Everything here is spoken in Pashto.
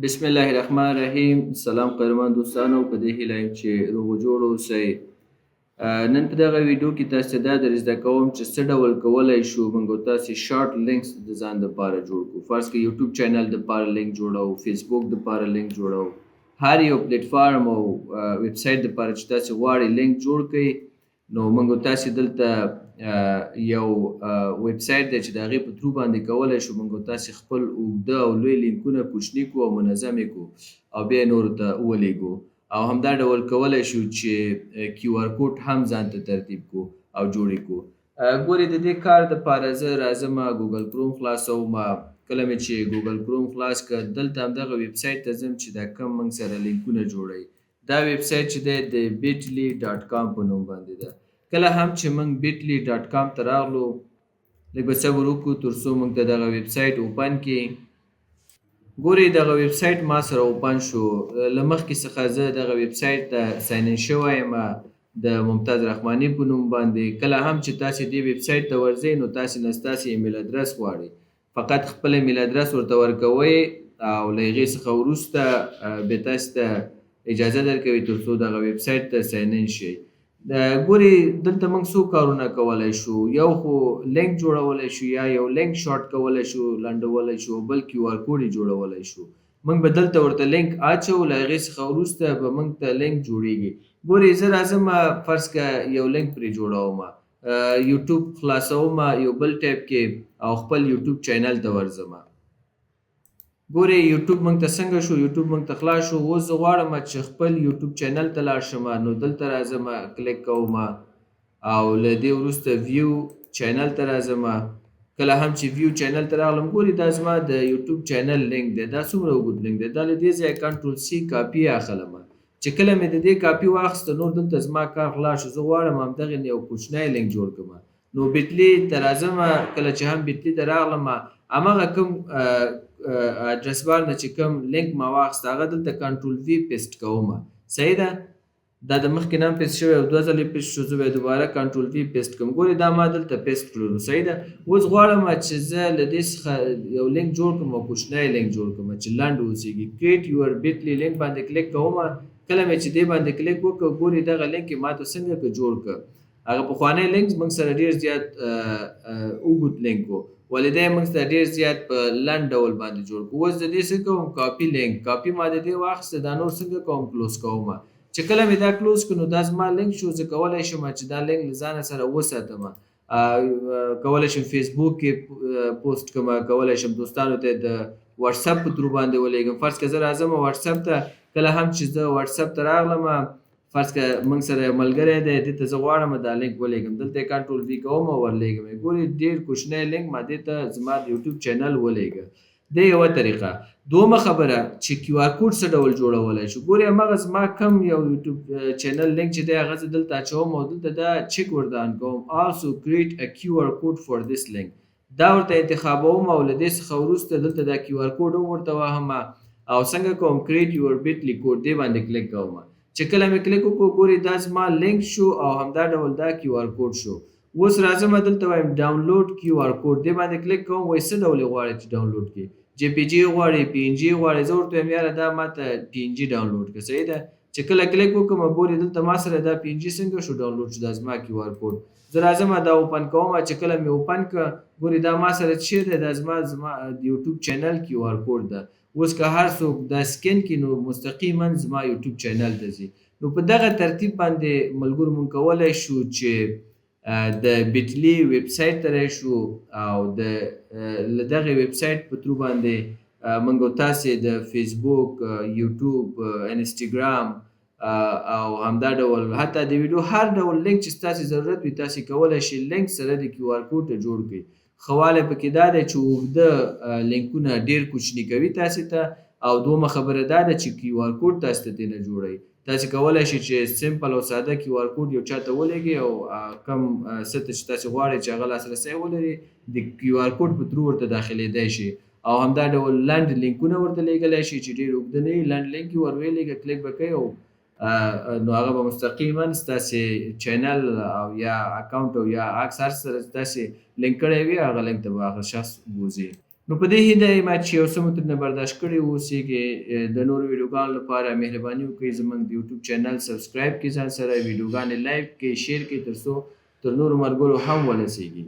بسم الله الرحمن الرحیم. سلام قهرمان دوستانو، په دې هیله یم چې روغ او جوړ اوسئ. نن په دغه ویډیو کې تاسو ته دا در زده کوم چې څه ډول کولی شو موږ او تاسې شارټ لینکس د ځان دپاره جوړ کړو. فرض کړئ یوټیوب چینل دپاره لینک جوړو، فیسبوک دپاره لینک جوړو، هر یو پلیټفارم او ویب سایټ دپاره چې تاسې غواړئ لینک جوړ کړئ، نو موږ او تاسې دلته یو ویب سایټ دی چې د هغې په ترو باندې کولی شو موږ او تاسې خپل اوږده او لوی لینکونه کوچني کړو او منظم یې کړو او بیا یې نورو ته ولیږو. او همدا ډول کولی شو چې کیو آر کوډ هم ځان ته ترتیب کړو او جوړ یې کړو. ګورې د دې کار دپاره زه راځم ګوګل کروم خلاصوم. کله مې چې ګوګل کروم خلاص کړ، دلته همدغه ویب سایټ ته ځم چې دا کوم موږ سره لینکونه جوړوي. دا ویب سایټ چې دی د بیټلی ډاټ کام په نوم باندې ده. کله هم چې موږ بیټلی ډاټ کام ته راغلو، لږ به صبر وکړو تر څو موږ ته دغه ویب سایټ اوپن کړي. ګورئ دغه ویب سایټ ما سره اوپن شو. له مخکې څخه زه دغه ویب سایټ ته ساین ان شوی یم د ممتاز رحماني په نوم باندې. کله هم چې تاسې دې ویب سایټ ته ورځئ نو تاسې نه ستاسې ایمیل ادرس غواړي. فقط خپل ایمیل ادرس ورته ورکوئ او له هغې څخه وروسته بیا تاسې ته اجازه درکوي تر څو دغه ویب سایټ ته ساین ان شئ. ګورې دلته موږ څو کارونه کولی شو. یو خو لینک جوړولی شو، یا یو لینک شارټ کولی شو، لنډولی شو، بل کیو آر کوډ یې جوړولی شو. موږ به دلته ورته لینک اچو، له هغې څخه وروسته به موږ ته لینک جوړیږي. ګورې زه راځم فرض که یو لینک پرې جوړوم، یوټیوب خلاصوم یو بل ټیب کې او خپل یوټیوب چینل ته ورځم. ګورئ یوټیوب موږ ته څنګه شو، یوټیوب موږ ته خلاص شو. اوس زه غواړم چې خپل یوټیوب چینل ته لاړ شم، نو دلته راځم، کلیک کوم او له دې وروسته ویو چینل ته راځم. کله هم چې ویو چینل ته راغلم، ګورئ دا زما د یوټیوب چینل لینک دی. دا څومره اوږد لینک دی، دا له دې ځایه کنټرول سی کاپي اخلم. چې کله مې د دې کاپي واخیسته نور دلته زما کار خلاص شو. زه غواړم همدغې نه یو کوچنی لینک جوړ کړم. نو بیټلي ته راځم. کله چې هم بیټلي ته راغلم، هماغه کوم اډرس بار نه چې کوم لینک ما واخیسته هغه دلته کنټرول وي پیسټ کوم. صحیح ده؟ دا د مخکې نه هم پیسټ شوی او دوه ځلې پیسټ شو. زه به یې دوباره کنټرول وي پیسټ کوم. ګورې دا ما دلته پیسټ کړلو. صحیح ده؟ اوس غواړم چې زه له دې څخه یو لینک جوړ کړم او کوچنی لینک جوړ کړم چې لنډ اوسېږي. کریټ یور بیټلی لینک باندې کلیک کوم. کله مې چې دې باندې کلیک وکړ، ګورې دغه لینک یې ما ته څنګه که جوړ کړ. هغه پخوانی لینک موږ سره ډېر زیات اوږد لینک و، ولې دی موږ سره ډېر زیات په لنډ ډول باندې جوړ کړو. اوس د دې څه کوم، کاپي لینک. کاپي ما د دې واخیسته، دا نور څنګه کوم، کلوز کوم. چې کله مې دا کلوز کړو نو دا زما لینک شو. زه کولی شم چې دا لینک له ځانه سره وساتم. کولی شم فیسبوک کې پوسټ کړم، کولی شم دوستانو ته د واتساپ په ترو باندې ولیږم. فرض که زه راځم واتساپ ته، کله هم چې زه واتساپ ته راغلم، فرض که موږ سره یو ملګری دی، دې ته زه غواړم دا لینک ولیږم، دلته یې کنټرول وي کوم او ورلیږم. ګورې ډېر کوچنی لینک ما دې ته زما د یوټیوب چینل ولیږه. د یوه طریقه. دومه خبره چې کیو آر کوډ څه ډول جوړولی شو. ګورې هماغه زما کم یو یوټیوب چینل لینک چې دی هغه زه دلته اچوم او دلته دا چک ورته آن کوم، also create a QR code for this link. دا ورته انتخابوم او له دې څخه وروسته دلته دا کیو آر کوډ هم ورته وهم او څنګه کوم create your bitly code دې باندې کلیک کوم. چې کله مې کلیک وکړو، ګورې دا زما لینک شو او همدا ډول دا کیو آر کوډ شو. اوس راځم دلته وایم ډاونلوډ کیو آر کوډ، دې باندې کلیک کوم. وایي څه ډول یې غواړئ چې ډاونلوډ کړي، جی پی جي غواړئ، پي ان جي غواړئ. زه ورته وایم یاره دا ما ته پي ان جي ډاونلوډ کړه. صحیح ده؟ چې کله کلیک وکړم، ګورې دلته ما سره دا پي ان جي څنګه شو ډاونلوډ شو، دا زما کیو آر کوډ. زه راځم دا اوپن کوم. چې کله مې اوپن کړه، ګورې دا ما سره څه دی، دا زما د یوټیوب چینل کیو آر کوډ ده. اوس که هر څوک دا سکین کړي نو مستقیما زما یوټیوب چینل ته ځي. نو په دغه ترتیب باندې ملګرو موږ کولی شو چې د بیټلي ویب سایټ ته راشو او له دغې ویب سایټ په ترو باندې موږ او تاسې د فیسبوک، یوټیوب، انسټاګرام او همدا ډول حتی د ویډیو هر ډول لینک چې ستاسې ضرورت وي تاسې کولی شئ لینک سره د کیو آر کوډ ته جوړ کړئ. ښه والی پکې دا دی چې اوږده لینکونه ډېر کوچني کوي تاسې ته، او دومه خبره دا ده چې کیو آر کوډ تاسې ته ترې نه جوړوي. تاسې کولی شئ چې سمپل او ساده کیو آر کوډ یو چا ته ولېږئ او کم څه ته چې تاسې غواړئ چې هغه لاسرسی ولري د کیو آر کوډ په ترو ورته داخلېدی شي. او همدا ډول لنډ لینکونه ورته لیږلی شي چې ډېر اوږده نه وي. لنډ لینک یې ور ویلېږه، کلیک به کوئ او نو هغه به مستقیما ستاسې چینل او یا اکاونټ او یا عکس هر څه سره چې تاسې لینک کړی وي هغه لینک ته به هغه شخص بوځي. نو په دې هیله یم چې یو څه مو ترنه برداشت کړي اوسئ د نورو ویډیوګانو لپاره مهرباني وکړئ زموږ د یوټیوب چینل سبسکرایب کړئ ځان سره ویډیوګانې لایک کړئ شیر کړئ تر څو تر نورو ملګرو هم ورسیږي